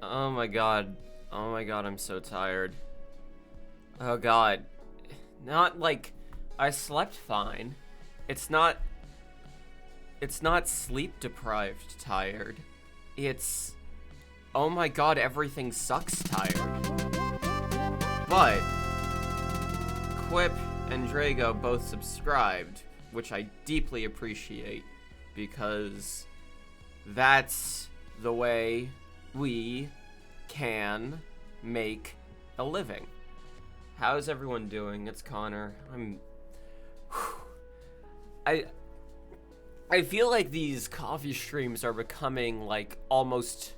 Oh my god. Oh my god, I'm so tired. Oh god. Not like I slept fine. It's not sleep deprived tired. It's oh my god, everything sucks tired. But Quip and Drago both subscribed, which I deeply appreciate because that's the way we can make a living. How's everyone doing? It's Connor. I feel like these coffee streams are becoming like almost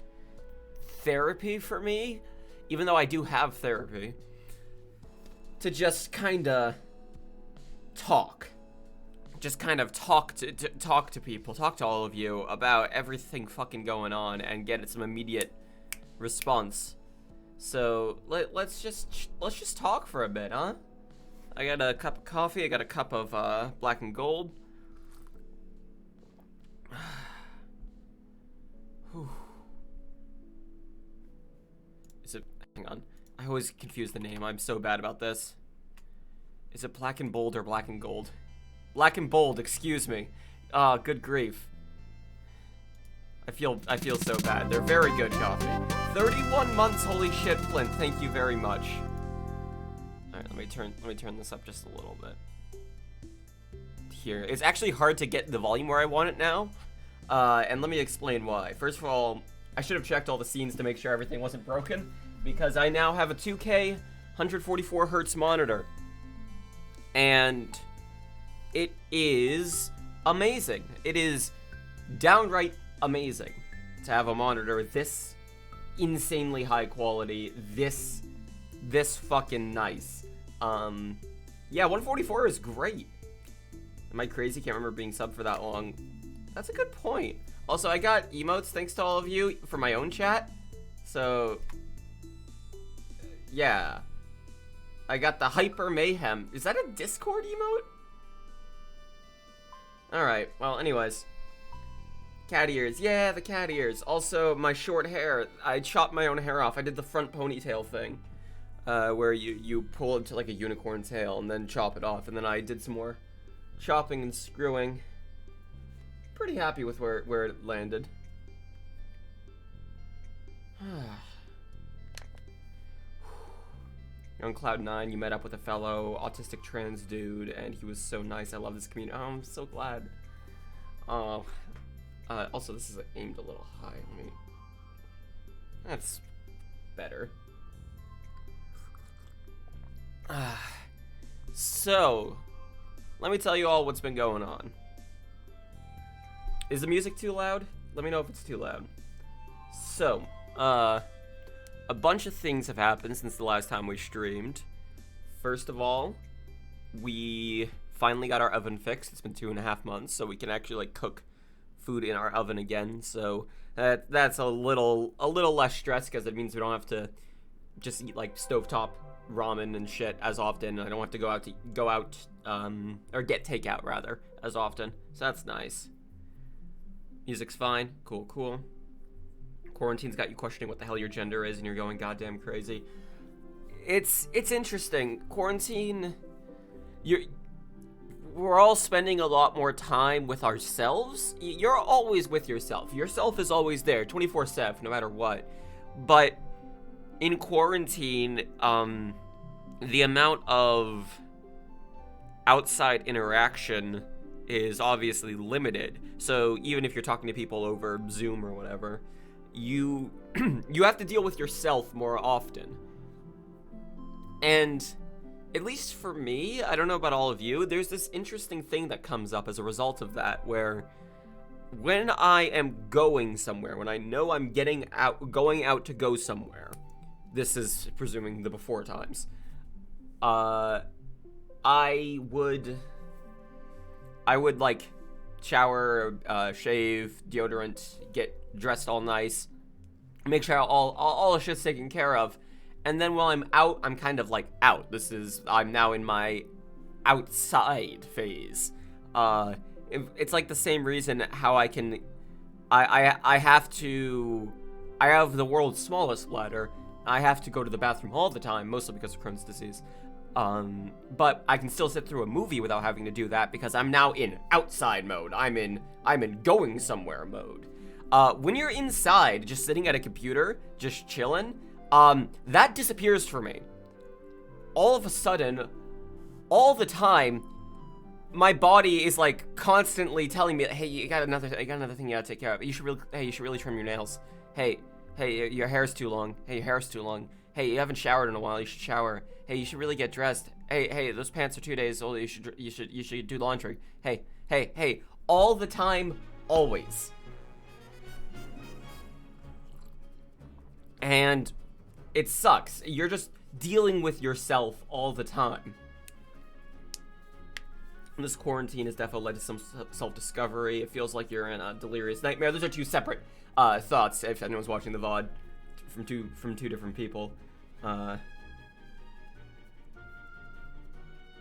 therapy for me, even though I do have therapy, to just kind of talk. Just kind of talk to people, talk to all of you about everything fucking going on and get some immediate response. So let's just talk for a bit, huh? I got a cup of coffee. I got a cup of black and gold. Is it? Hang on. I always confuse the name. I'm so bad about this. Is it black and bold or black and gold? Black and bold. Excuse me. Good grief. I feel so bad. They're very good coffee. 31 months, holy shit, Flint. Thank you very much. All right, let me turn this up just a little bit. Here, it's actually hard to get the volume where I want it now. And let me explain why. First of all, I should have checked all the scenes to make sure everything wasn't broken, because I now have a 2K 144 hertz monitor. And it is amazing. It is downright amazing to have a monitor this insanely high quality, this fucking nice. Yeah, 144 is great. Am I crazy? Can't remember being subbed for that long. That's a good point. Also, I got emotes thanks to all of you for my own chat. So, yeah. I got the Hyper Mayhem. Is that a Discord emote? Alright, well, anyways. Cat ears. Yeah, the cat ears. Also, my short hair. I chopped my own hair off. I did the front ponytail thing. Where you pull it to like a unicorn tail and then chop it off. And then I did some more chopping and screwing. Pretty happy with where it landed. You're on Cloud 9, you met up with a fellow autistic trans dude, and he was so nice. I love this community. Oh, I'm so glad. Also, this is aimed a little high. That's better. So, let me tell you all what's been going on. Is the music too loud? Let me know if it's too loud. So, a bunch of things have happened since the last time we streamed. First of all, we finally got our oven fixed. It's been 2.5 months, so we can actually like cook food in our oven again. So that's a little less stress because it means we don't have to just eat like stovetop ramen and shit as often. I don't have to go out or get takeout rather as often. So that's nice. Music's fine. Cool. Quarantine's got you questioning what the hell your gender is, and you're going goddamn crazy. It's interesting. Quarantine, we're all spending a lot more time with ourselves. You're always with yourself. Yourself is always there, 24/7, no matter what. But in quarantine, the amount of outside interaction is obviously limited. So even if you're talking to people over Zoom or whatever, you have to deal with yourself more often. And at least for me, I don't know about all of you, there's this interesting thing that comes up as a result of that, where when I am going somewhere, when I know I'm going out to go somewhere, this is presuming the before times, I would like shower, shave, deodorant, get dressed all nice, make sure all the shit's taken care of, and then while I'm out, I'm kind of like out. I'm now in my outside phase. It's like the same reason how I have to I have the world's smallest bladder. I have to go to the bathroom all the time, mostly because of Crohn's disease. But I can still sit through a movie without having to do that because I'm now in outside mode. I'm in going somewhere mode. When you're inside, just sitting at a computer, just chilling, that disappears for me. All of a sudden, all the time, my body is like constantly telling me, hey, you got another thing you gotta take care of. You should really trim your nails. Hey, your hair's too long. Hey, your hair's too long. Hey, you haven't showered in a while. You should shower. Hey, you should really get dressed. Hey, those pants are 2 days old. You should do laundry. Hey, all the time, always. And it sucks. You're just dealing with yourself all the time. This quarantine has definitely led to some self-discovery. It feels like you're in a delirious nightmare. Those are two separate thoughts. If anyone's watching the VOD from two different people,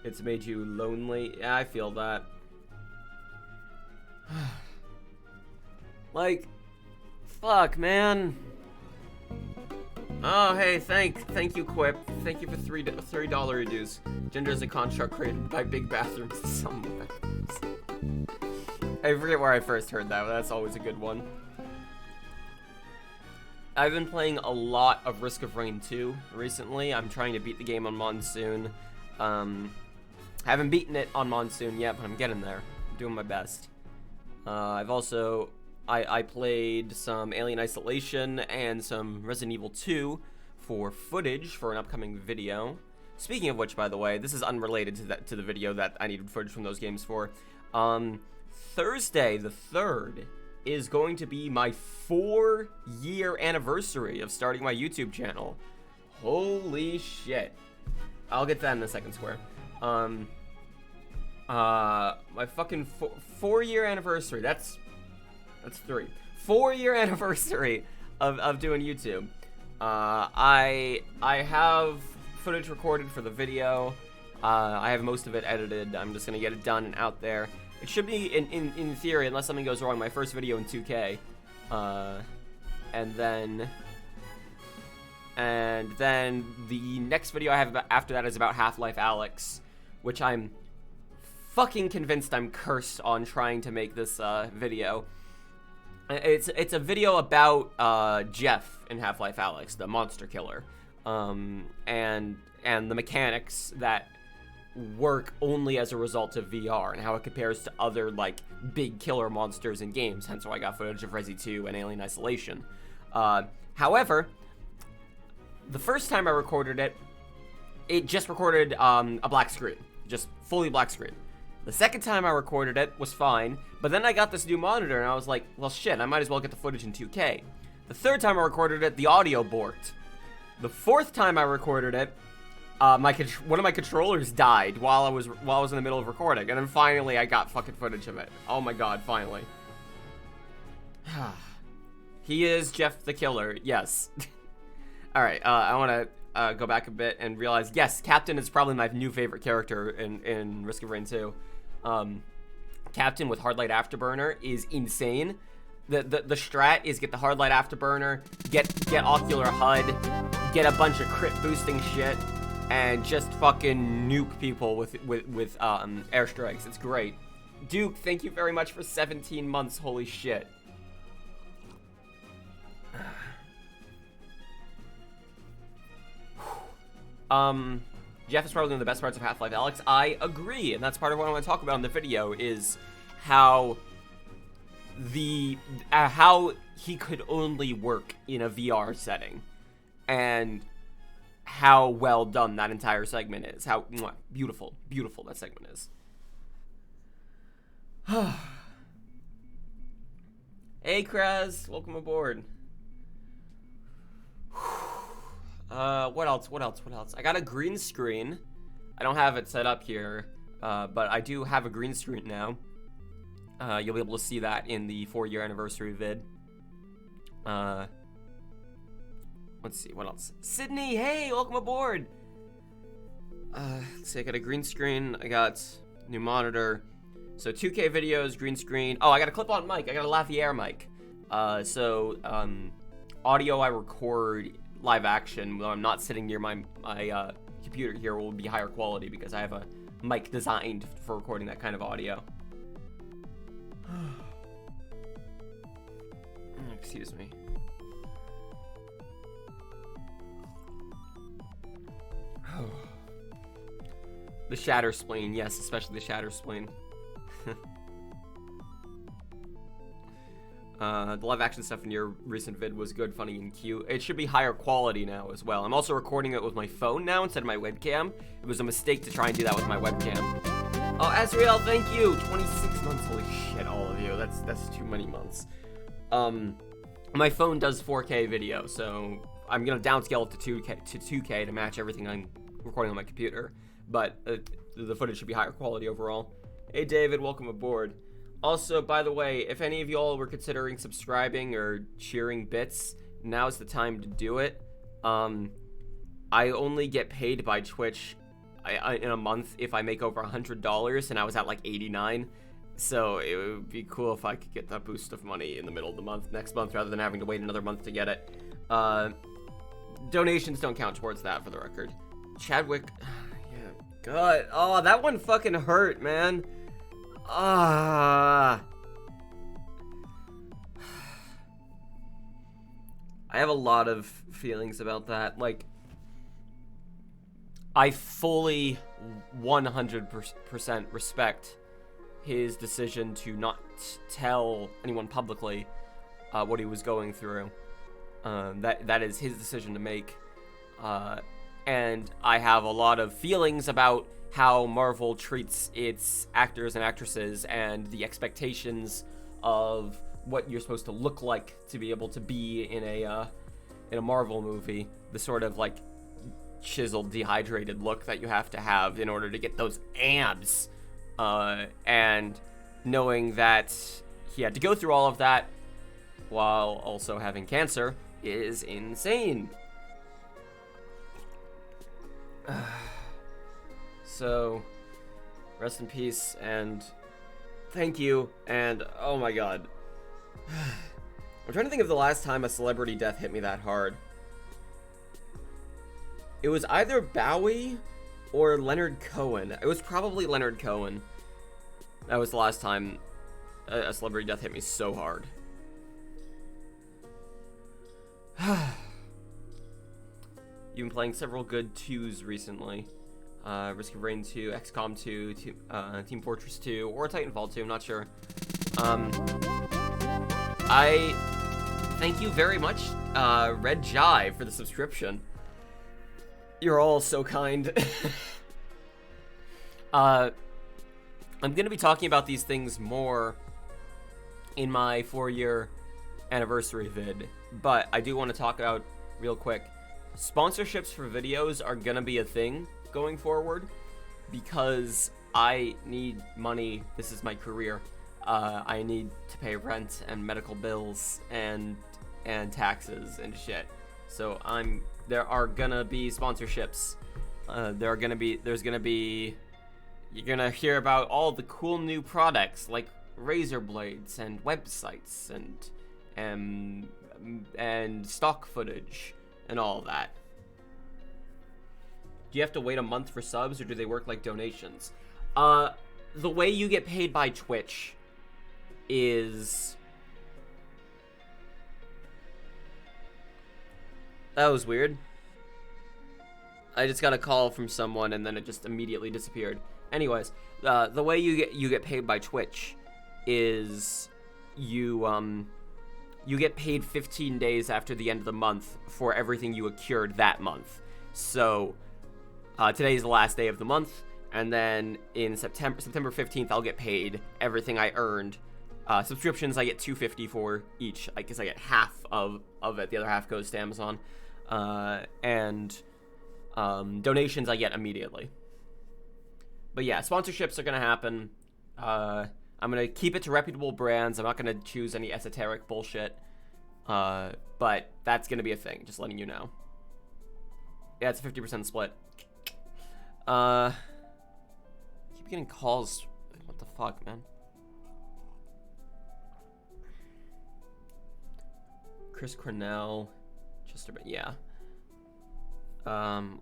it's made you lonely. Yeah, I feel that. Like, fuck, man. Oh, hey, thank you, Quip. Thank you for $3 dues. Gender is a construct created by big bathrooms. Some bathrooms. I forget where I first heard that, but that's always a good one. I've been playing a lot of Risk of Rain 2 recently. I'm trying to beat the game on Monsoon. Haven't beaten it on Monsoon yet, but I'm getting there. I'm doing my best. I've also... I played some Alien Isolation and some Resident Evil 2 for footage for an upcoming video. Speaking of which, by the way, this is unrelated to the video that I needed footage from those games for. Thursday the 3rd is going to be my 4-year anniversary of starting my YouTube channel. Holy shit. I'll get that in a second, Square. My fucking 4-year anniversary. That's 3. 4-year anniversary of doing YouTube. I have footage recorded for the video. I have most of it edited. I'm just gonna get it done and out there. It should be in theory, unless something goes wrong, my first video in 2K. And then the next video I have after that is about Half-Life Alyx, which I'm fucking convinced I'm cursed on trying to make this video. It's a video about Jeff in Half-Life Alyx, the monster killer, and the mechanics that work only as a result of VR and how it compares to other like big killer monsters in games. Hence why I got footage of Resi 2 and Alien Isolation. However, the first time I recorded it, it just recorded a black screen, just fully black screen. The second time I recorded it was fine, but then I got this new monitor and I was like, well shit, I might as well get the footage in 2K. The third time I recorded it, the audio borked. The fourth time I recorded it, one of my controllers died while I was in the middle of recording, and then finally I got fucking footage of it. Oh my god, finally. He is Jeff the Killer, yes. Alright, I want to go back a bit and realize, yes, Captain is probably my new favorite character in Risk of Rain 2. Captain with Hard Light Afterburner is insane. The strat is get the Hard Light Afterburner, get Ocular HUD, get a bunch of crit boosting shit, and just fucking nuke people with airstrikes. It's great. Duke, thank you very much for 17 months. Holy shit. Jeff is probably one of the best parts of Half-Life Alyx. I agree, and that's part of what I want to talk about in the video, is how how he could only work in a VR setting, and how well done that entire segment is. How beautiful that segment is. Hey, Kraz, welcome aboard. What else? I got a green screen. I don't have it set up here, but I do have a green screen now. You'll be able to see that in the 4-year anniversary vid. Let's see, what else? Sydney, hey, welcome aboard! Let's see, I got a green screen, I got new monitor. So 2K videos, green screen. Oh, I got a clip-on mic, I got a lavalier mic. audio I record live action when I'm not sitting near my computer here will be higher quality because I have a mic designed for recording that kind of audio. Excuse me. The shatter spleen, yes, especially the shatter spleen. The live action stuff in your recent vid was good, funny, and cute. It should be higher quality now as well. I'm also recording it with my phone now instead of my webcam. It was a mistake to try and do that with my webcam. Oh, Azriel, thank you! 26 months, holy shit, all of you. That's too many months. My phone does 4K video, so I'm gonna downscale it to 2K to match everything I'm recording on my computer. But the footage should be higher quality overall. Hey David, welcome aboard. Also, by the way, if any of y'all were considering subscribing or cheering bits, now's the time to do it. I only get paid by Twitch in a month if I make over $100, and I was at like 89. So it would be cool if I could get that boost of money in the middle of the month, next month, rather than having to wait another month to get it. Donations don't count towards that, for the record. Chadwick, yeah, God, oh, that one fucking hurt, man. I have a lot of feelings about that. Like, I fully 100% respect his decision to not tell anyone publicly what he was going through. That is his decision to make. And I have a lot of feelings about how Marvel treats its actors and actresses and the expectations of what you're supposed to look like to be able to be in a Marvel movie. The sort of like chiseled, dehydrated look that you have to have in order to get those abs. And knowing that he had to go through all of that while also having cancer is insane. So, rest in peace, and thank you, and oh my god. I'm trying to think of the last time a celebrity death hit me that hard. It was either Bowie or Leonard Cohen. It was probably Leonard Cohen. That was the last time a celebrity death hit me so hard. You've been playing several good 2s recently. Risk of Rain 2, XCOM 2, Team Fortress 2, or Titanfall 2, I'm not sure. I thank you very much, Red Jai, for the subscription. You're all so kind. I'm gonna be talking about these things more in my 4-year anniversary vid, but I do want to talk about real quick. Sponsorships for videos are gonna be a thing going forward because I need money. This is my career. I need to pay rent and medical bills and taxes and shit. So there are gonna be sponsorships. You're gonna hear about all the cool new products like razor blades and websites and stock footage and all that. Do you have to wait a month for subs, or do they work like donations? The way you get paid by Twitch is... That was weird. I just got a call from someone and then it just immediately disappeared. Anyways, the way you get paid by Twitch is you get paid 15 days after the end of the month for everything you accrued that month. So today is the last day of the month, and then in September 15th, I'll get paid everything I earned. Subscriptions I get $250 for each. I guess I get half of it. The other half goes to Amazon, and donations I get immediately. But yeah, sponsorships are gonna happen. I'm gonna keep it to reputable brands. I'm not gonna choose any esoteric bullshit. But that's gonna be a thing. Just letting you know. Yeah, it's a 50% split. Keep getting calls. What the fuck, man? Chris Cornell. Just a bit, yeah.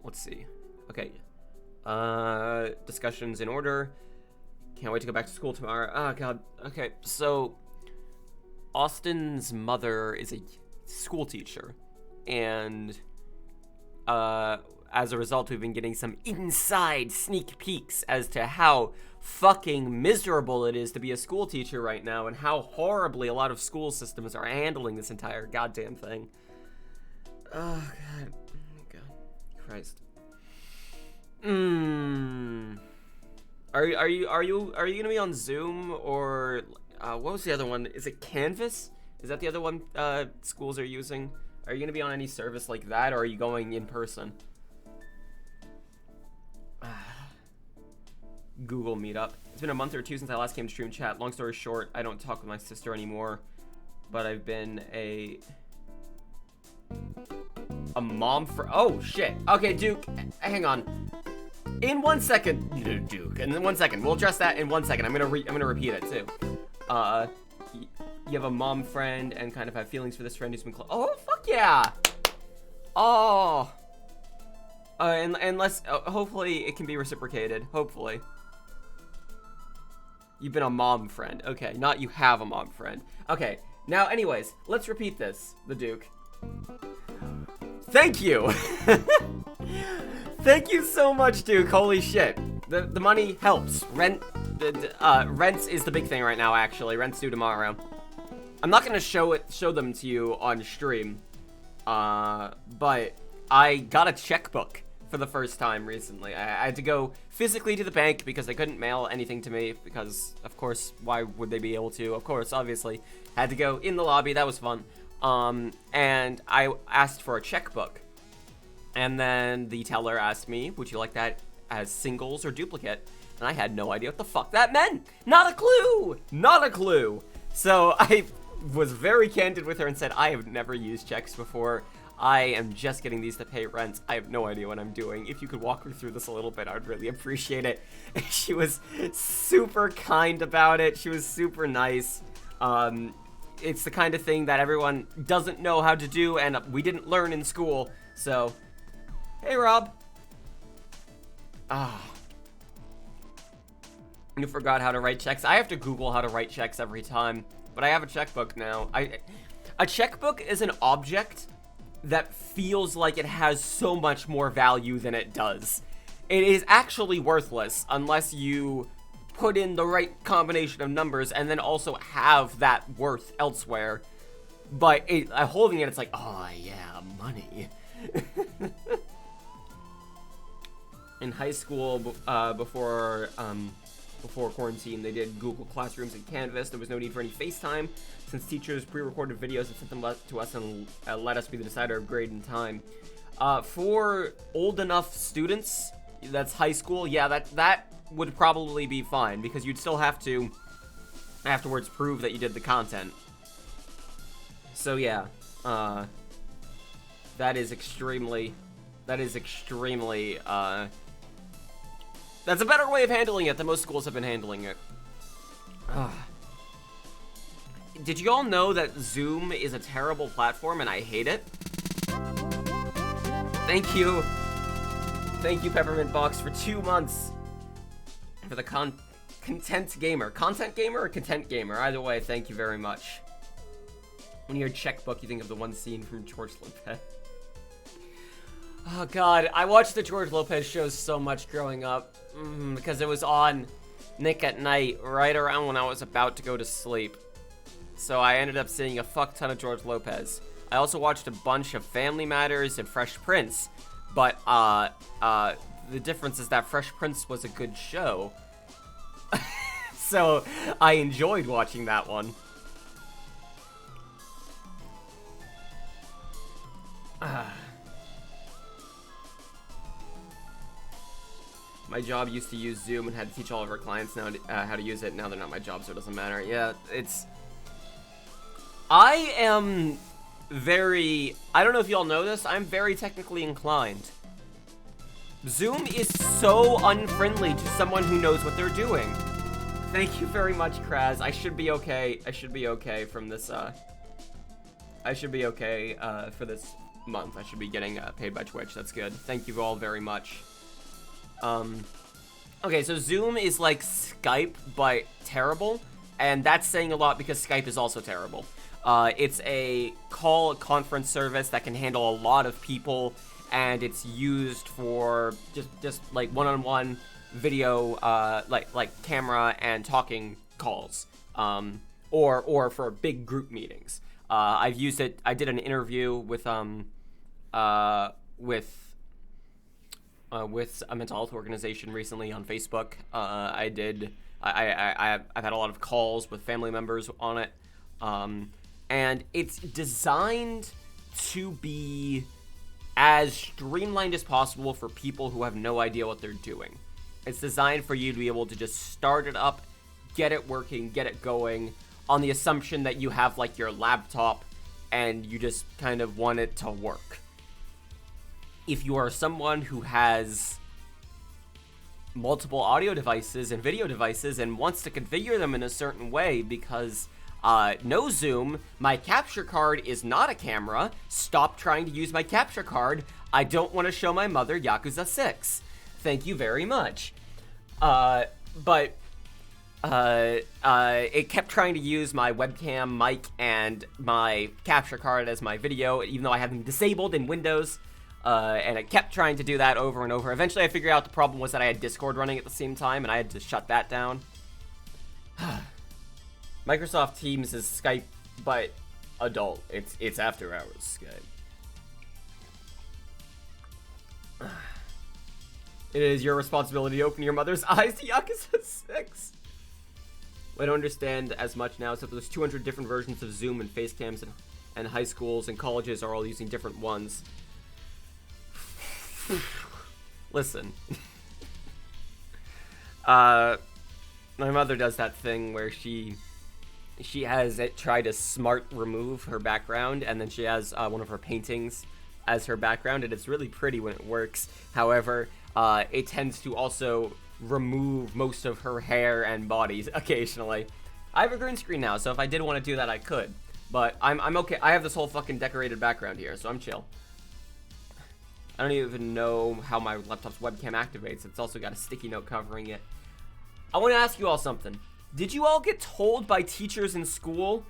Let's see. Okay. Discussions in order. Can't wait to go back to school tomorrow. Oh, God. Okay, so Austin's mother is a school teacher, and as a result, we've been getting some inside sneak peeks as to how fucking miserable it is to be a school teacher right now, and how horribly a lot of school systems are handling this entire goddamn thing. Oh, God. Christ. Are you gonna be on Zoom, or what was the other one? Is it Canvas? Is that the other one schools are using? Are you gonna be on any service like that, or are you going in person? Google Meetup. It's been a month or two since I last came to stream chat. Long story short, I don't talk with my sister anymore, but I've been a mom for— oh shit. Okay, Duke, hang on. In 1 second, Duke. And in 1 second, we'll address that in 1 second. I'm gonna repeat it too. You have a mom friend and kind of have feelings for this friend who's been close. Oh fuck yeah. Oh. Unless hopefully it can be reciprocated. Hopefully. You've been a mom friend. Okay, not you have a mom friend. Okay. Now, anyways, let's repeat this. The Duke. Thank you. Thank you so much, Duke. Holy shit. The money helps. Rents is the big thing right now, actually. Rent's due tomorrow. I'm not gonna show them to you on stream. But I got a checkbook for the first time recently. I had to go physically to the bank because they couldn't mail anything to me because, of course, why would they be able to? Of course, obviously. Had to go in the lobby. That was fun. And I asked for a checkbook. And then the teller asked me, would you like that as singles or duplicate? And I had no idea what the fuck that meant. Not a clue. Not a clue. So I was very candid with her and said, I have never used checks before. I am just getting these to pay rent. I have no idea what I'm doing. If you could walk me through this a little bit, I would really appreciate it. She was super kind about it. She was super nice. It's the kind of thing that everyone doesn't know how to do, and we didn't learn in school. So, hey, Rob. You forgot how to write checks. I have to Google how to write checks every time, but I have a checkbook now. A checkbook is an object that feels like it has so much more value than it does. It is actually worthless unless you put in the right combination of numbers and then also have that worth elsewhere. But holding it, it's like, oh yeah, money. In high school, before quarantine, they did Google Classrooms and Canvas. There was no need for any FaceTime, since teachers pre-recorded videos and sent them to us and let us be the decider of grade and time. For old enough students, that's high school, yeah, that would probably be fine, because you'd still have to afterwards prove that you did the content. So yeah, that's a better way of handling it than most schools have been handling it. Did you all know that Zoom is a terrible platform and I hate it? Thank you. Thank you, Peppermint Box, for 2 months. For the content gamer. Content gamer or content gamer? Either way, thank you very much. When you hear checkbook, you think of the one scene from George Lopez. Oh god, I watched the George Lopez shows so much growing up. Because it was on Nick at Night right around when I was about to go to sleep. So I ended up seeing a fuck ton of George Lopez. I also watched a bunch of Family Matters and Fresh Prince. But, the difference is that Fresh Prince was a good show. So, I enjoyed watching that one. My job used to use Zoom and had to teach all of our clients now how to use it. Now they're not my job, so it doesn't matter. Yeah, I am very... I don't know if y'all know this. I'm very technically inclined. Zoom is so unfriendly to someone who knows what they're doing. Thank you very much, Kraz. I should be okay. I should be okay from this, I should be okay, for this month. I should be getting paid by Twitch. That's good. Thank you all very much. Okay, so Zoom is like Skype, but terrible. And that's saying a lot because Skype is also terrible. It's a conference service that can handle a lot of people, and it's used for just like one-on-one video, like camera and talking calls, or for big group meetings. I've used it. I did an interview with a mental health organization recently on Facebook. I've had a lot of calls with family members on it. And it's designed to be as streamlined as possible for people who have no idea what they're doing. It's designed for you to be able to just start it up, get it working, get it going, on the assumption that you have like your laptop and you just kind of want it to work. If you are someone who has multiple audio devices and video devices and wants to configure them in a certain way because no Zoom, my capture card is not a camera, stop trying to use my capture card, I don't want to show my mother Yakuza 6. Thank you very much. But it kept trying to use my webcam, mic, and my capture card as my video, even though I have them disabled in Windows. And it kept trying to do that over and over. Eventually, I figured out the problem was that I had Discord running at the same time, and I had to shut that down. Microsoft Teams is Skype, but adult. It's after hours Skype. It is your responsibility to open your mother's eyes to Yakuza 6. I don't understand as much now, except there's 200 different versions of Zoom and Facecams, and high schools and colleges are all using different ones. Listen. My mother does that thing where she has it try to smart remove her background, and then she has one of her paintings as her background, and it's really pretty when it works. However, it tends to also remove most of her hair and body occasionally. I have a green screen now, so if I did want to do that, I could. But I'm okay. I have this whole fucking decorated background here, so I'm chill. I don't even know how my laptop's webcam activates. It's also got a sticky note covering it. I want to ask you all something. Did you all get told by teachers in school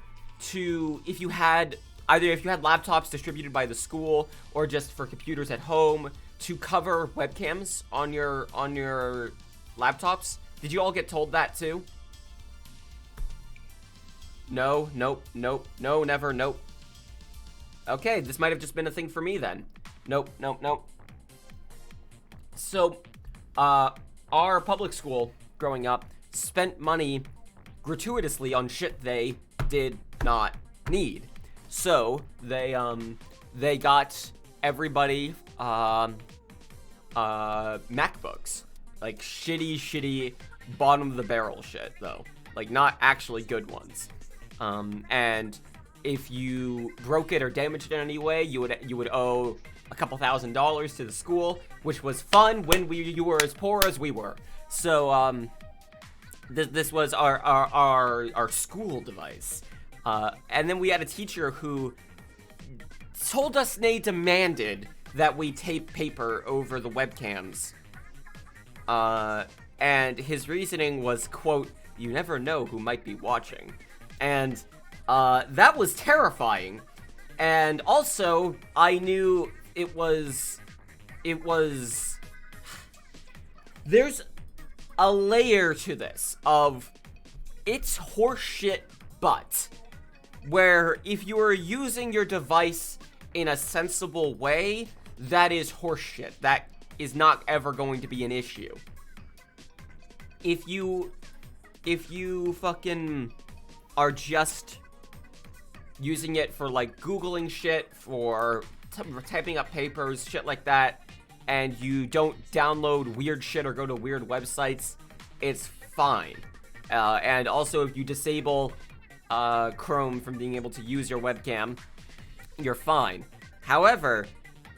to, if you had laptops distributed by the school or just for computers at home, to cover webcams on your laptops? Did you all get told that too? No, nope, nope, no, never, nope. Okay, this might have just been a thing for me then. Nope, nope, nope. So, our public school growing up spent money gratuitously on shit they did not need. So, they got everybody, MacBooks. Like, shitty, bottom of the barrel shit, though. Like, not actually good ones. And if you broke it or damaged it in any way, you would owe a couple $1,000s to the school, which was fun when you were as poor as we were. So this was our school device, and then we had a teacher who told us they demanded that we tape paper over the webcams, and his reasoning was, quote, "You never know who might be watching," and that was terrifying. And also, I knew it was, there's a layer to this of, it's horseshit, but where if you are using your device in a sensible way, that is horseshit. That is not ever going to be an issue. If you fucking are just using it for like Googling shit, for typing up papers, shit like that, and you don't download weird shit or go to weird websites, it's fine. And also, if you disable Chrome from being able to use your webcam, you're fine. However,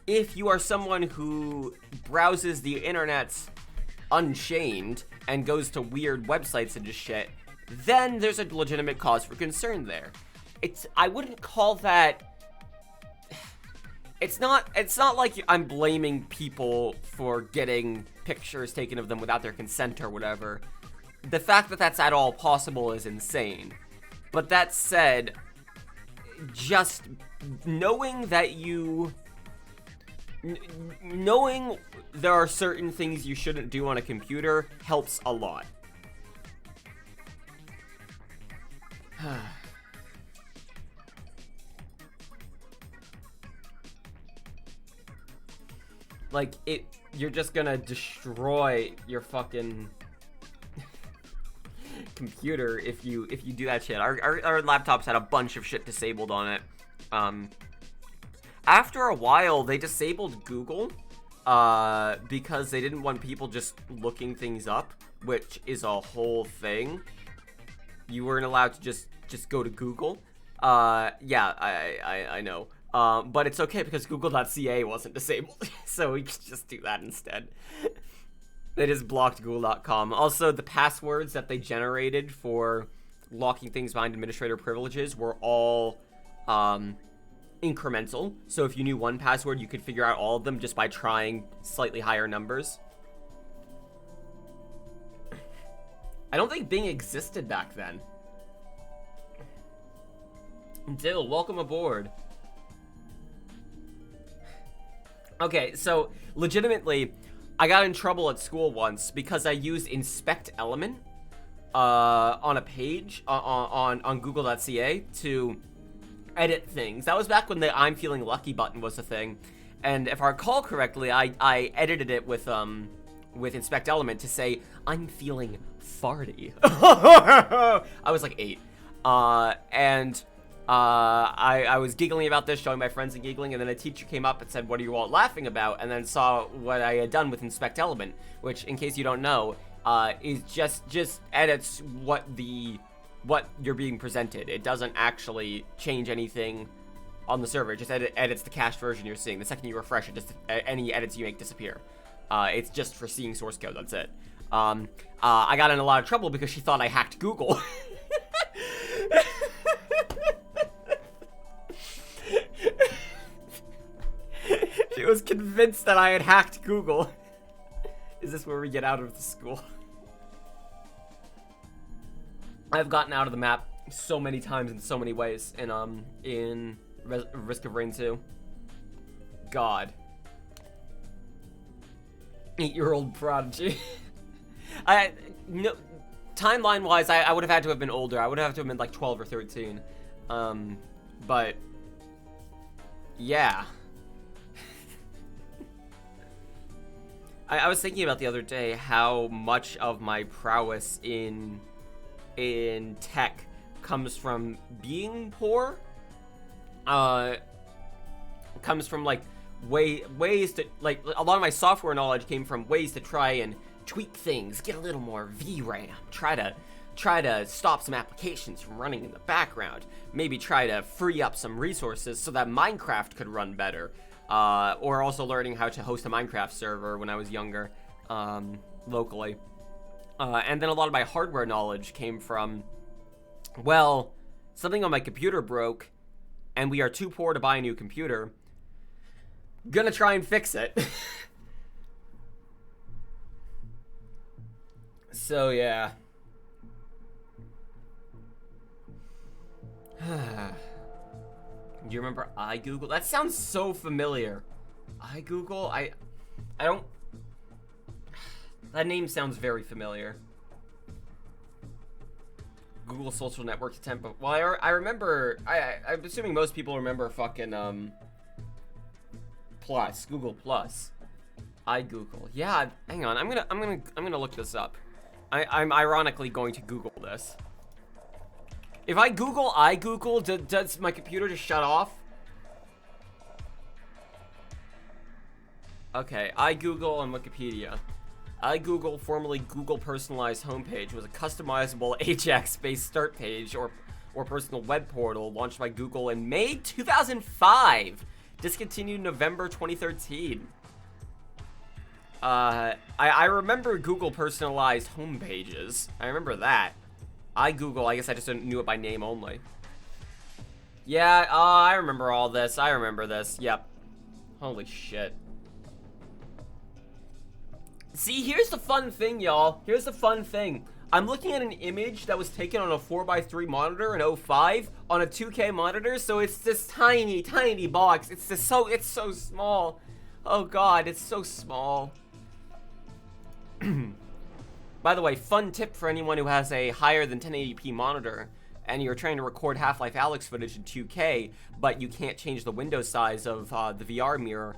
if you are someone who browses the internet unchained and goes to weird websites and just shit, then there's a legitimate cause for concern there. I wouldn't call that... It's not like I'm blaming people for getting pictures taken of them without their consent or whatever. The fact that that's at all possible is insane. But that said, just knowing that knowing there are certain things you shouldn't do on a computer helps a lot. Like, you're just gonna destroy your fucking computer if you do that shit. Our laptops had a bunch of shit disabled on it. After a while, they disabled Google because they didn't want people just looking things up, which is a whole thing. You weren't allowed to just go to Google. Yeah, I know. But it's okay because Google.ca wasn't disabled, so we could just do that instead. They just blocked Google.com. Also, the passwords that they generated for locking things behind administrator privileges were all incremental. So if you knew one password, you could figure out all of them just by trying slightly higher numbers. I don't think Bing existed back then. Dill, welcome aboard. Okay, so legitimately, I got in trouble at school once because I used inspect element on a page on google.ca to edit things. That was back when the I'm feeling lucky button was a thing. And if I recall correctly, I edited it with inspect element to say I'm feeling farty. I was like 8. I was giggling about this, showing my friends and giggling, and then a teacher came up and said, "What are you all laughing about?" And then saw what I had done with inspect element, which, in case you don't know, is just edits what you're being presented. It doesn't actually change anything on the server. It just edits the cached version you're seeing. The second you refresh it, just any edits you make disappear. It's just for seeing source code. That's it. I got in a lot of trouble because she thought I hacked Google. She was convinced that I had hacked Google. Is this where we get out of the school? I've gotten out of the map so many times in so many ways in Risk of Rain 2. God. 8-year-old prodigy. Timeline wise, I would have had to have been older. I would have to have been like 12 or 13. But yeah. I was thinking about the other day how much of my prowess in tech comes from being poor. Comes from like ways to, like, a lot of my software knowledge came from ways to try and tweak things, get a little more VRAM, try to stop some applications from running in the background, maybe try to free up some resources so that Minecraft could run better. Or also learning how to host a Minecraft server when I was younger, locally. And then a lot of my hardware knowledge came from, well, something on my computer broke, and we are too poor to buy a new computer. Gonna try and fix it. So, yeah. Do you remember iGoogle? That sounds so familiar. iGoogle? I don't... That name sounds very familiar. Google social network to tempo. Well, I remember... I'm assuming most people remember fucking, Plus. Google Plus. iGoogle. Yeah, hang on. I'm gonna look this up. I'm ironically going to Google this. If I Google iGoogle, does my computer just shut off? Okay, iGoogle on Wikipedia. iGoogle, formerly Google Personalized Homepage, was a customizable Ajax-based start page or personal web portal launched by Google in May 2005. Discontinued November 2013. I remember Google Personalized Homepages. I remember that. iGoogle, I guess I just knew it by name only. Yeah, I remember all this. I remember this. Yep. Holy shit. See, here's the fun thing, y'all. Here's the fun thing. I'm looking at an image that was taken on a 4x3 monitor in 05 on a 2K monitor, so it's this tiny, tiny box. It's so small. Oh god, it's so small. By the way, fun tip for anyone who has a higher than 1080p monitor and you're trying to record Half-Life Alyx footage in 2K, but you can't change the window size of the VR mirror.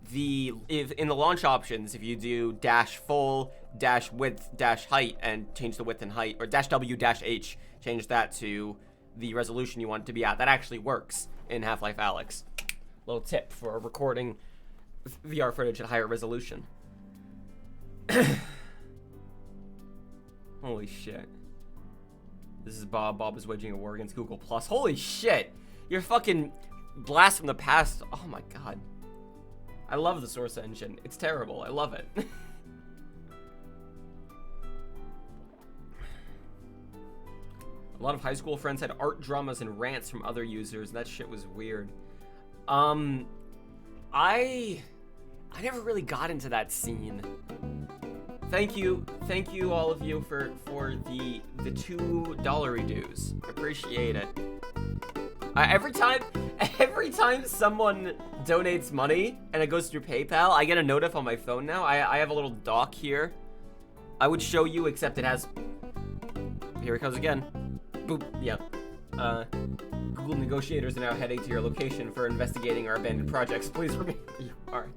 If in the launch options, if you do -full, -width, -height, and change the width and height, or -W, -H, change that to the resolution you want it to be at, that actually works in Half-Life Alyx. Little tip for recording VR footage at higher resolution. Holy shit. This is Bob. Bob is waging a war against Google+. Holy shit! You're fucking blast from the past. Oh my god. I love the Source engine. It's terrible. I love it. A lot of high school friends had art dramas and rants from other users. That shit was weird. I never really got into that scene. Thank you all of you for the $2 dues. Appreciate it. Every time someone donates money and it goes through PayPal, I get a notif on my phone now. I have a little doc here. I would show you, except it has. Here it comes again. Boop. Yeah. Google negotiators are now heading to your location for investigating our abandoned projects. Please remain where you are.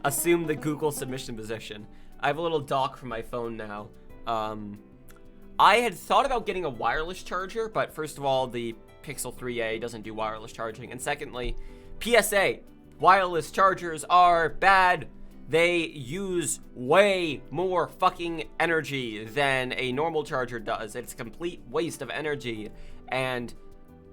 Assume the Google submission position. I have a little dock from my phone now. I had thought about getting a wireless charger, but first of all, the Pixel 3a doesn't do wireless charging. And secondly, PSA, wireless chargers are bad. They use way more fucking energy than a normal charger does. It's a complete waste of energy. And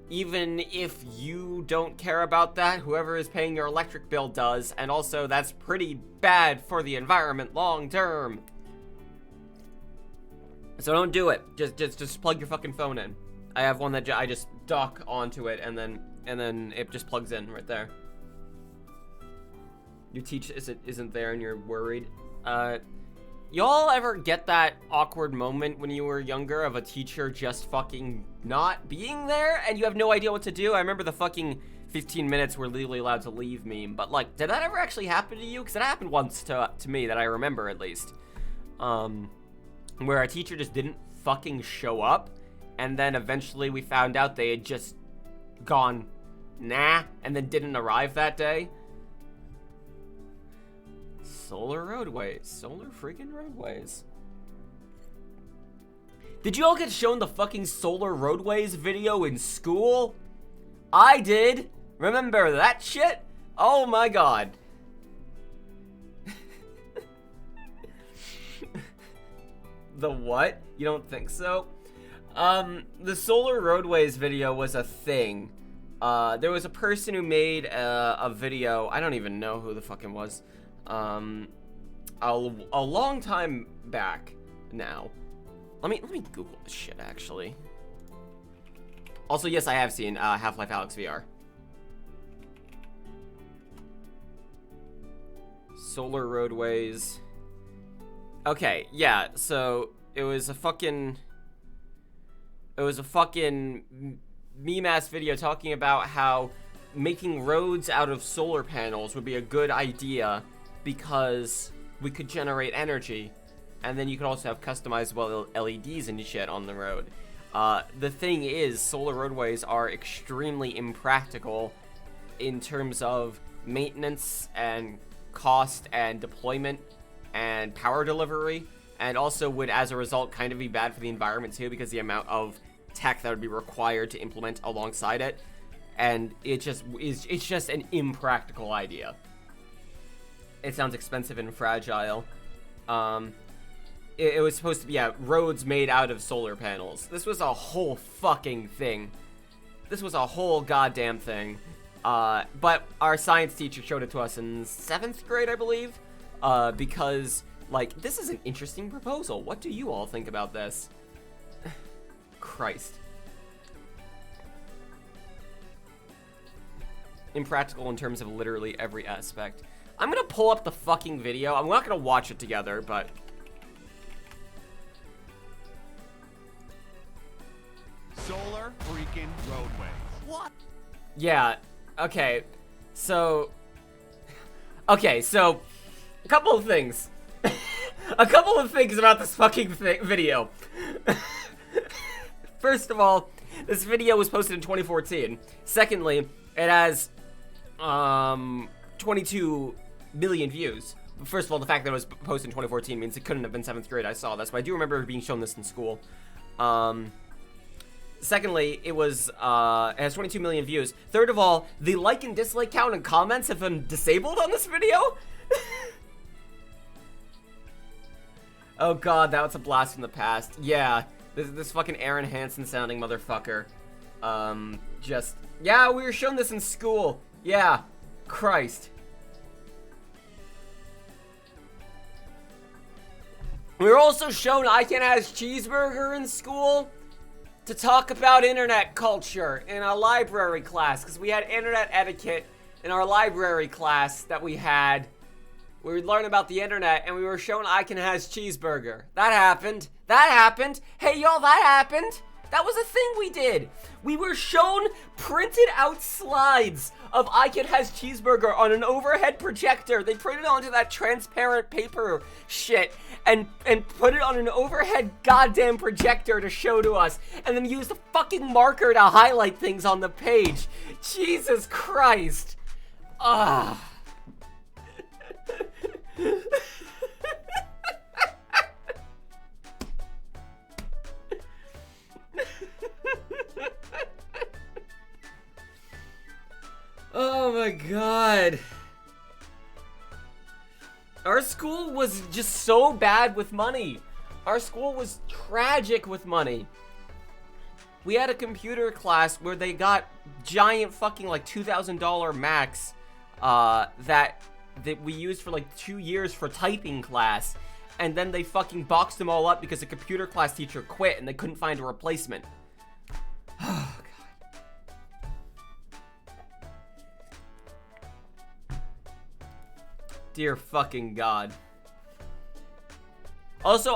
even if you don't care about that, whoever is paying your electric bill does, and also that's pretty bad for the environment long term. So don't do it. Just plug your fucking phone in. I have one that I just dock onto it, and then it just plugs in right there. Your teacher isn't there, and you're worried. Y'all ever get that awkward moment when you were younger of a teacher just fucking not being there and you have no idea what to do? I remember the fucking 15 minutes we're legally allowed to leave meme, but like, did that ever actually happen to you? Because it happened once to me that I remember, at least. Where a teacher just didn't fucking show up, and then eventually we found out they had just gone, nah, and then didn't arrive that day. Solar roadways. Solar freaking roadways. Did you all get shown the fucking solar roadways video in school? I did. Remember that shit? Oh my god. The what? You don't think so? The solar roadways video was a thing. There was a person who made a video. I don't even know who the fucking was. A long time back now. Let me Google this shit, actually. Also, yes, I have seen Half-Life Alyx VR. Solar roadways. Okay, yeah, so it was a fucking meme-ass video talking about how making roads out of solar panels would be a good idea because we could generate energy, and then you could also have customizable LEDs and shit on the road. The thing is, solar roadways are extremely impractical in terms of maintenance and cost and deployment and power delivery, and also would, as a result, kind of be bad for the environment too, because the amount of tech that would be required to implement alongside it, and it's just an impractical idea. It sounds expensive and fragile. It was supposed to be, yeah, roads made out of solar panels. This was a whole fucking thing. This was a whole goddamn thing. But our science teacher showed it to us in 7th grade, I believe. Because, like, this is an interesting proposal. What do you all think about this? Christ. impractical in terms of literally every aspect. I'm gonna pull up the fucking video. I'm not gonna watch it together, but... Solar freaking roadways. What? Yeah, okay. So... Okay, so... A couple of things. A couple of things about this fucking video. First of all, this video was posted in 2014. Secondly, it has 22 million views. First of all, the fact that it was posted in 2014 means it couldn't have been 7th grade. I saw this, but I do remember being shown this in school. Secondly, it has 22 million views. Third of all, the like and dislike count and comments have been disabled on this video. Oh god, that was a blast from the past. Yeah, this fucking Aaron Hansen sounding motherfucker. Yeah, we were shown this in school. Yeah, Christ. We were also shown I Can Has Cheeseburger in school to talk about internet culture in a library class, because we had internet etiquette in our library class that we had. We would learn about the internet, and we were shown I Can Has Cheeseburger. That happened. That happened. Hey, y'all, that happened. That was a thing we did. We were shown printed out slides of I Can Has Cheeseburger on an overhead projector. They printed onto that transparent paper shit and put it on an overhead goddamn projector to show to us, and then used a fucking marker to highlight things on the page. Jesus Christ. Ah. Oh my god. Our school was just so bad with money. Our school was tragic with money. We had a computer class where they got giant fucking like $2,000 Macs that we used for like 2 years for typing class, and then they fucking boxed them all up because the computer class teacher quit and they couldn't find a replacement. Oh god. Dear fucking god. Also,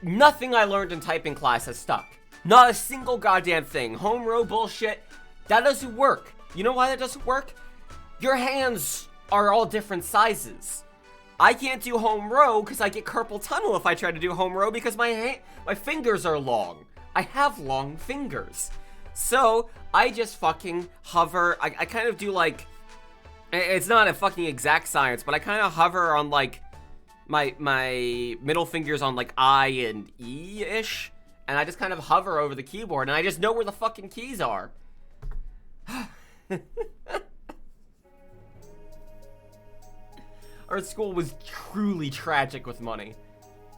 nothing I learned in typing class has stuck. Not a single goddamn thing. Home row bullshit, that doesn't work. You know why that doesn't work? Your hands are all different sizes. I can't do home row because I get carpal tunnel if I try to do home row because my fingers are long. I have long fingers. So, I just fucking hover. I kind of do like, it's not a fucking exact science, but I kind of hover on like my middle fingers on like I and E-ish, and I just kind of hover over the keyboard and I just know where the fucking keys are. Our school was truly tragic with money.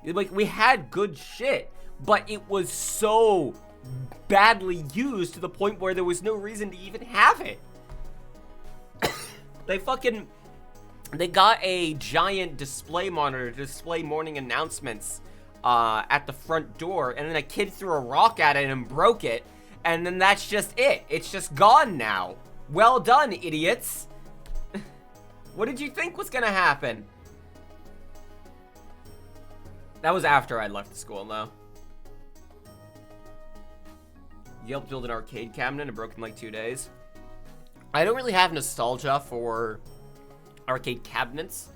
Like, we had good shit, but it was so badly used to the point where there was no reason to even have it. They got a giant display monitor to display morning announcements at the front door, and then a kid threw a rock at it and broke it, and then that's just it. It's just gone now. Well done, idiots. What did you think was gonna happen? That was after I left the school, though. You helped build an arcade cabinet and it broke in like 2 days. I don't really have nostalgia for arcade cabinets.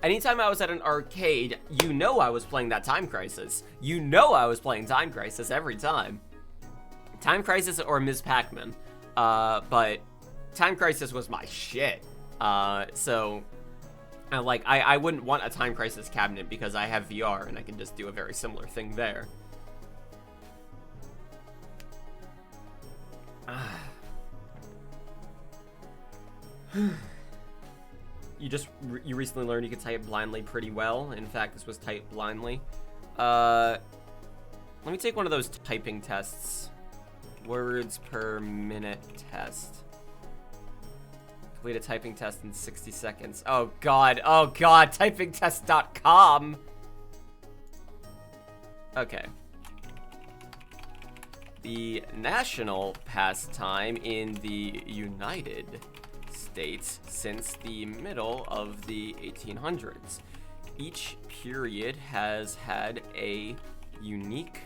Anytime I was at an arcade, you know I was playing that Time Crisis. You know I was playing Time Crisis every time. Time Crisis or Ms. Pac-Man. But Time Crisis was my shit. So, I wouldn't want a Time Crisis cabinet because I have VR and I can just do a very similar thing there. You recently learned you could type blindly pretty well. In fact, this was typed blindly. Let me take one of those typing tests. Words per minute test. Complete a typing test in 60 seconds. Oh god, typingtest.com. Okay. The national pastime in the United States since the middle of the 1800s. Each period has had a unique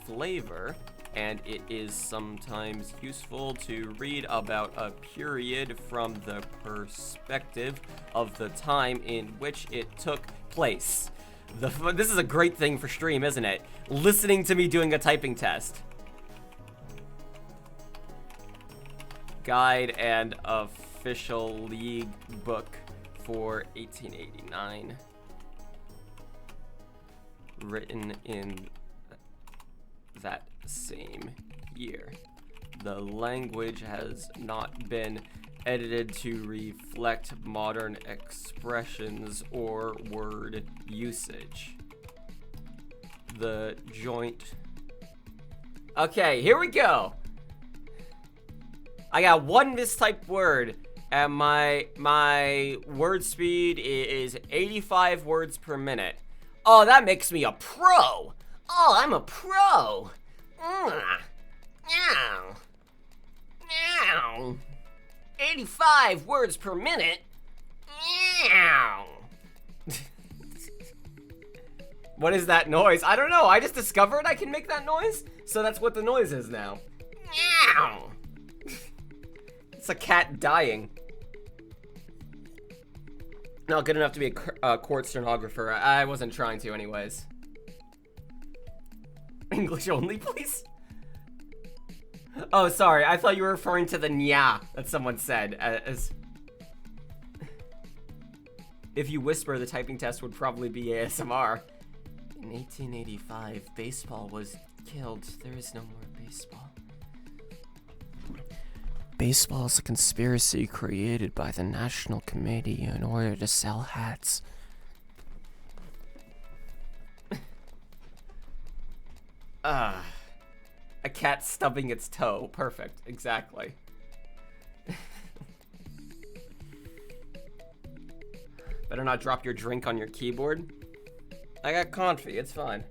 flavor, and it is sometimes useful to read about a period from the perspective of the time in which it took place. This is a great thing for stream, isn't it? Listening to me doing a typing test. Guide and official league book for 1889. Written in that same year. The language has not been edited to reflect modern expressions or word usage. The joint... Okay, here we go. I got one mistyped word, and my word speed is 85 words per minute. Oh, that makes me a pro. Oh, I'm a pro. Meow. 85 words per minute. Meow. What is that noise? I don't know. I just discovered I can make that noise, so that's what the noise is now. Meow. It's a cat dying. Not good enough to be a court stenographer. I wasn't trying to anyways. English only, please. Oh, sorry. I thought you were referring to the nya that someone said. As if you whisper, the typing test would probably be ASMR. In 1885, baseball was killed. There is no more baseball. Baseball is a conspiracy created by the National Committee in order to sell hats. A cat stubbing its toe. Perfect. Exactly. Better not drop your drink on your keyboard. I got coffee. It's fine.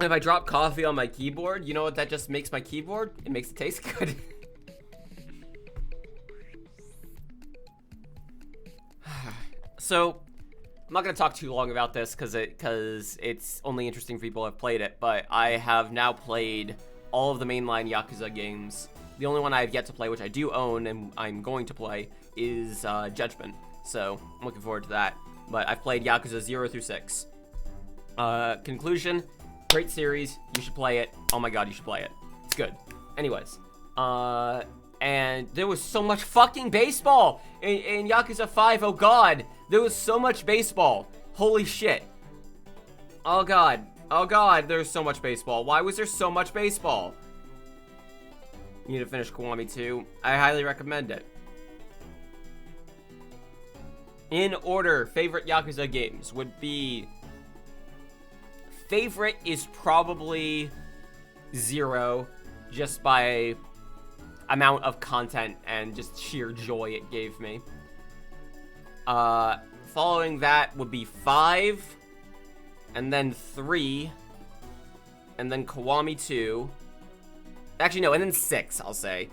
If I drop coffee on my keyboard, you know what that just makes my keyboard? It makes it taste good. So, I'm not going to talk too long about this because it's only interesting for people who have played it, but I have now played all of the mainline Yakuza games. The only one I have yet to play, which I do own and I'm going to play, is Judgment. So, I'm looking forward to that. But I've played Yakuza 0 through 6. Conclusion, great series. You should play it. Oh my god, you should play it. It's good. Anyways, and there was so much fucking baseball in Yakuza 5. Oh god, there was so much baseball. Holy shit. Oh god. Oh god, there's so much baseball. Why was there so much baseball? You need to finish Kiwami 2. I highly recommend it. In order, favorite Yakuza games would be... Favorite is probably 0, just by amount of content and just sheer joy it gave me. Following that would be 5, and then 3, and then Kiwami 2. Actually, no, and then 6, I'll say.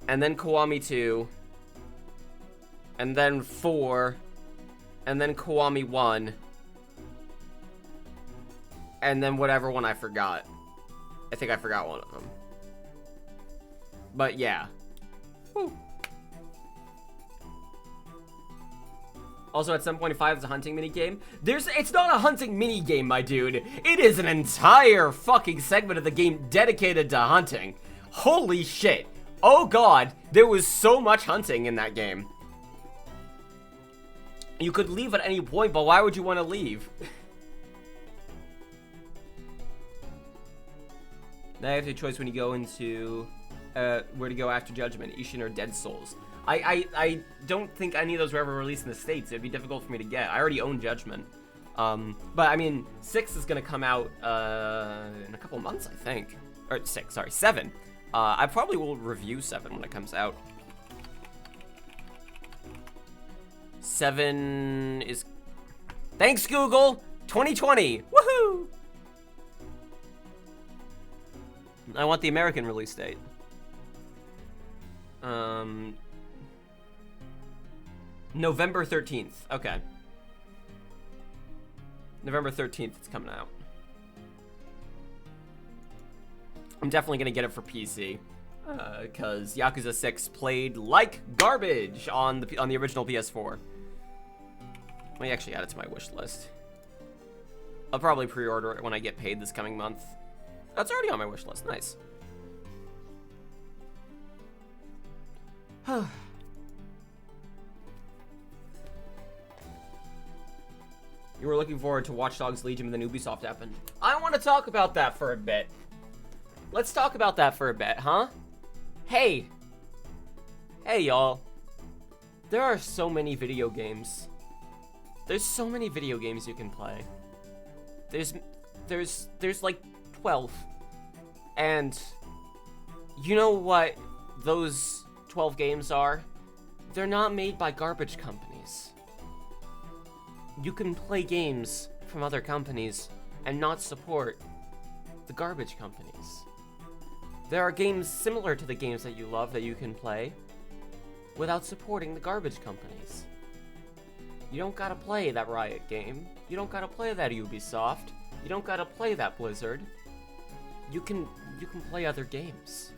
And then Kiwami 2, and then 4, and then Kiwami 1, and then whatever one I forgot. I think I forgot one of them. But yeah. Whew. Also, at 7.5, it's a hunting minigame. It's not a hunting minigame, my dude. It is an entire fucking segment of the game dedicated to hunting. Holy shit. Oh god, there was so much hunting in that game. You could leave at any point, but why would you want to leave? Now you have a choice when you go into where to go after Judgment, Ishin or Dead Souls. I don't think any of those were ever released in the States. It'd be difficult for me to get. I already own Judgment. But I mean, 6 is gonna come out in a couple months, I think. Or 6, sorry, 7. I probably will review 7 when it comes out. 7 is... Thanks, Google! 2020! Woohoo! I want the American release date. November 13th. Okay. November 13th, it's coming out. I'm definitely gonna get it for PC, because Yakuza 6 played like garbage on the original PS4. Let me actually add it to my wish list. I'll probably pre-order it when I get paid this coming month. That's already on my wish list. Nice. You were looking forward to Watch Dogs Legion with the Ubisoft app, and I want to talk about that for a bit. Let's talk about that for a bit, huh? Hey, y'all. There are so many video games. There's so many video games you can play. There's like 12. And you know what those 12 games are? They're not made by garbage companies. You can play games from other companies and not support the garbage companies. There are games similar to the games that you love that you can play without supporting the garbage companies. You don't gotta play that Riot game. You don't gotta play that Ubisoft. You don't gotta play that Blizzard. You can play other games.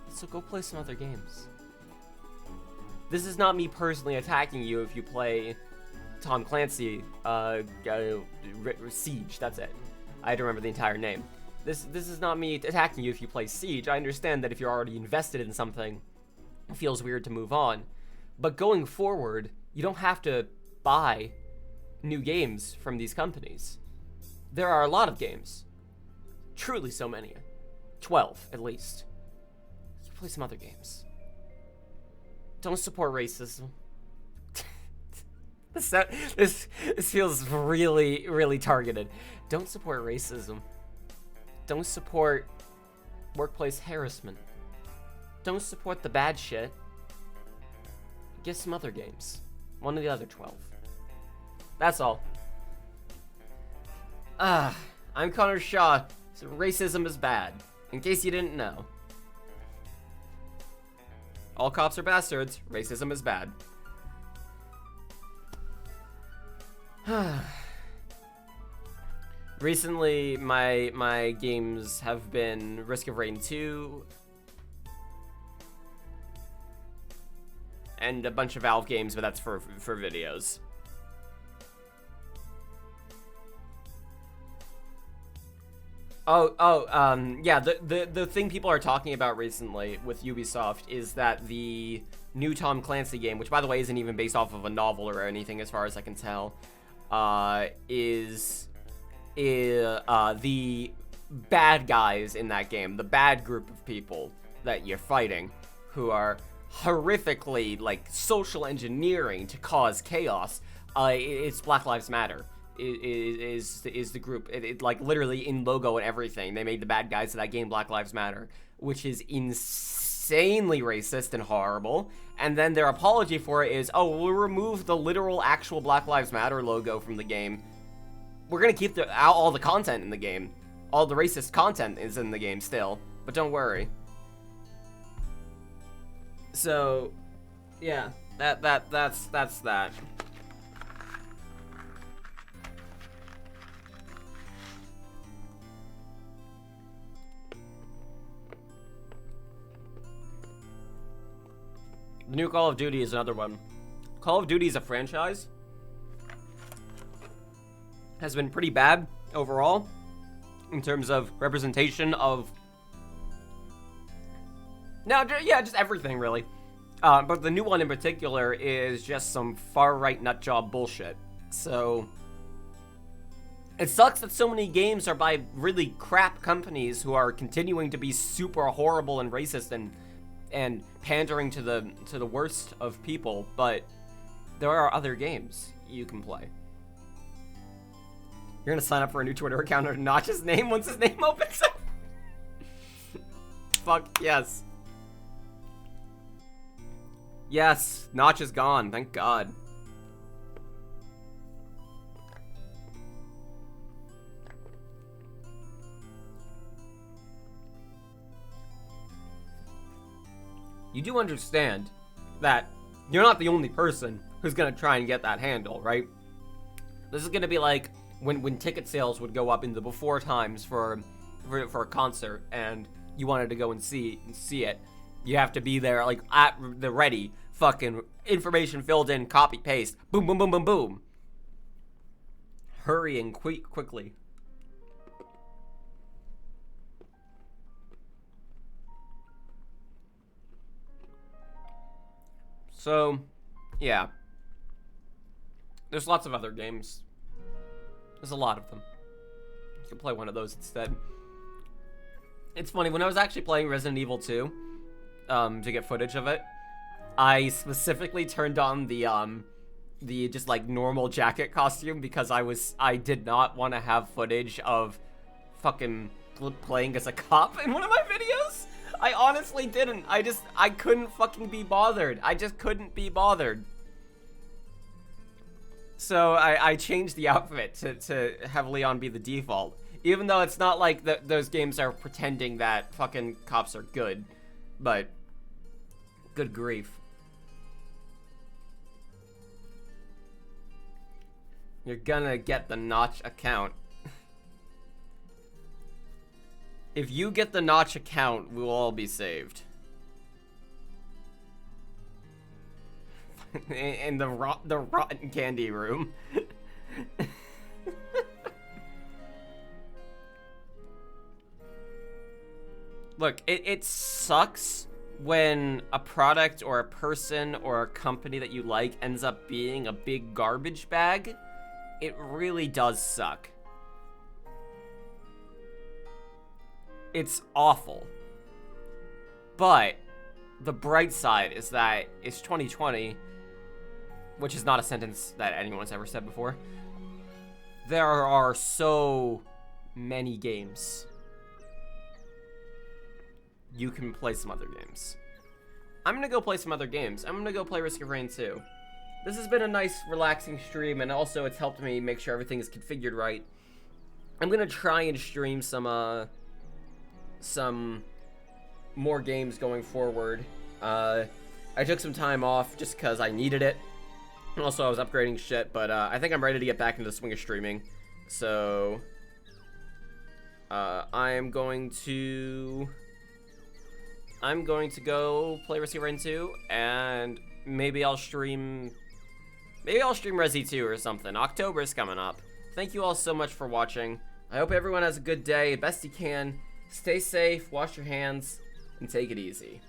So go play some other games. This is not me personally attacking you if you play Tom Clancy, Siege, that's it. I had to remember the entire name. This is not me attacking you if you play Siege. I understand that if you're already invested in something, it feels weird to move on. But going forward, you don't have to buy new games from these companies. There are a lot of games. Truly so many. 12, at least. You play some other games. Don't support racism. This feels really, really targeted. Don't support racism. Don't support workplace harassment. Don't support the bad shit. Get some other games. One of the other 12. That's all. I'm Connor Shaw. So racism is bad. In case you didn't know. All cops are bastards. Racism is bad. Recently, my games have been Risk of Rain 2 and a bunch of Valve games, but that's for videos. Yeah, the thing people are talking about recently with Ubisoft is that the new Tom Clancy game, which by the way isn't even based off of a novel or anything as far as I can tell, is the bad guys in that game, the bad group of people that you're fighting, who are horrifically, like, social engineering to cause chaos. It's Black Lives Matter. Is the group. It like literally in logo and everything. They made the bad guys of that game Black Lives Matter, which is insanely racist and horrible. And then their apology for it is, oh, we'll remove the literal actual Black Lives Matter logo from the game. We're gonna keep all the content in the game. All the racist content is in the game still, but don't worry. So, yeah, that's that. The new Call of Duty is another one. Call of Duty is a franchise. Has been pretty bad overall in terms of representation of... yeah, just everything, really. But the new one in particular is just some far-right nutjob bullshit. So... it sucks that so many games are by really crap companies who are continuing to be super horrible and racist and pandering to the worst of people, but there are other games you can play. You're gonna sign up for a new Twitter account under Notch's name once his name opens up? Fuck, yes. Yes, Notch is gone, thank God. You do understand that you're not the only person who's gonna try and get that handle, right? This is gonna be like when ticket sales would go up in the before times for a concert, and you wanted to go and see it. You have to be there, like, at the ready, fucking information filled in, copy paste, boom, boom, boom, boom, boom. Hurrying quickly. So, yeah. There's lots of other games. There's a lot of them. You can play one of those instead. It's funny, when I was actually playing Resident Evil 2, to get footage of it, I specifically turned on the just like normal jacket costume because I did not want to have footage of fucking playing as a cop in one of my videos. I honestly didn't. I couldn't fucking be bothered. I just couldn't be bothered. So I changed the outfit to have Leon be the default. Even though it's not like those games are pretending that fucking cops are good. But, good grief. You're gonna get the Notch account. If you get the Notch account, we will all be saved. In the rotten candy room. Look, it sucks when a product or a person or a company that you like ends up being a big garbage bag. It really does suck. It's awful. But the bright side is that it's 2020, which is not a sentence that anyone's ever said before. There are so many games. You can play some other games. I'm gonna go play some other games. I'm gonna go play Risk of Rain 2. This has been a nice, relaxing stream, and also it's helped me make sure everything is configured right. I'm gonna try and stream some more games going forward. I took some time off just because I needed it. And also, I was upgrading shit, but I think I'm ready to get back into the swing of streaming. So, I'm going to go play Risk of Rain 2, and maybe I'll stream Resi 2 or something. October is coming up. Thank you all so much for watching. I hope everyone has a good day, best you can. Stay safe, wash your hands, and take it easy.